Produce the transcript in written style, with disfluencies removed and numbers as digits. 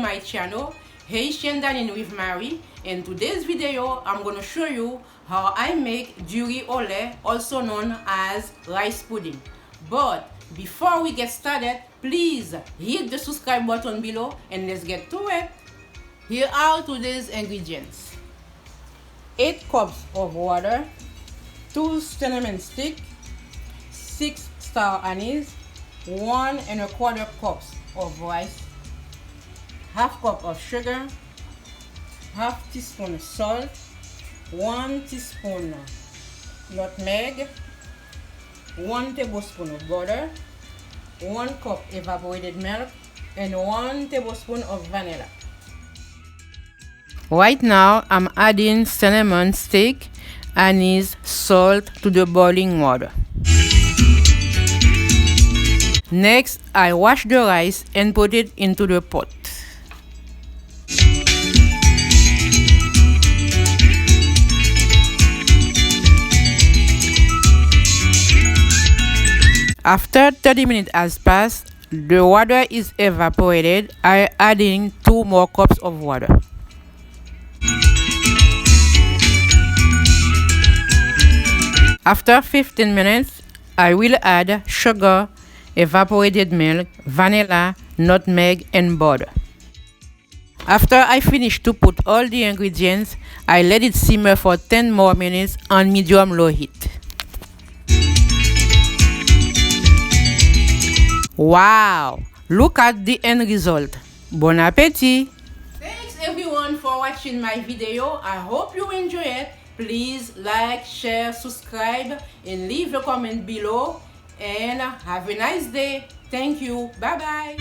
my channel, Haitian Dining with Marie. In today's video, I'm going to show you how I make du riz au lait, also known as rice pudding. But before we get started, please hit the subscribe button below and let's get to it. Here are today's ingredients: 8 cups of water, 2 cinnamon sticks, 6 star anise, 1 1/4 cups of rice, half cup of sugar, half teaspoon salt, 1 teaspoon nutmeg, 1 tablespoon of butter, 1 cup evaporated milk, and 1 tablespoon of vanilla. Right now, I'm adding cinnamon stick, anise, salt to the boiling water. Next, I wash the rice and put it into the pot. After 30 minutes has passed, the water is evaporated. I adding 2 more cups of water. After 15 minutes, I will add sugar, evaporated milk, vanilla, nutmeg, and butter. After I finish to put all the ingredients, I let it simmer for 10 more minutes on medium-low heat. Wow! Look at the end result. Bon appétit! Thanks everyone for watching my video. I hope you enjoy it. Please like, share, subscribe, and leave a comment below. And have a nice day. Thank you. Bye bye.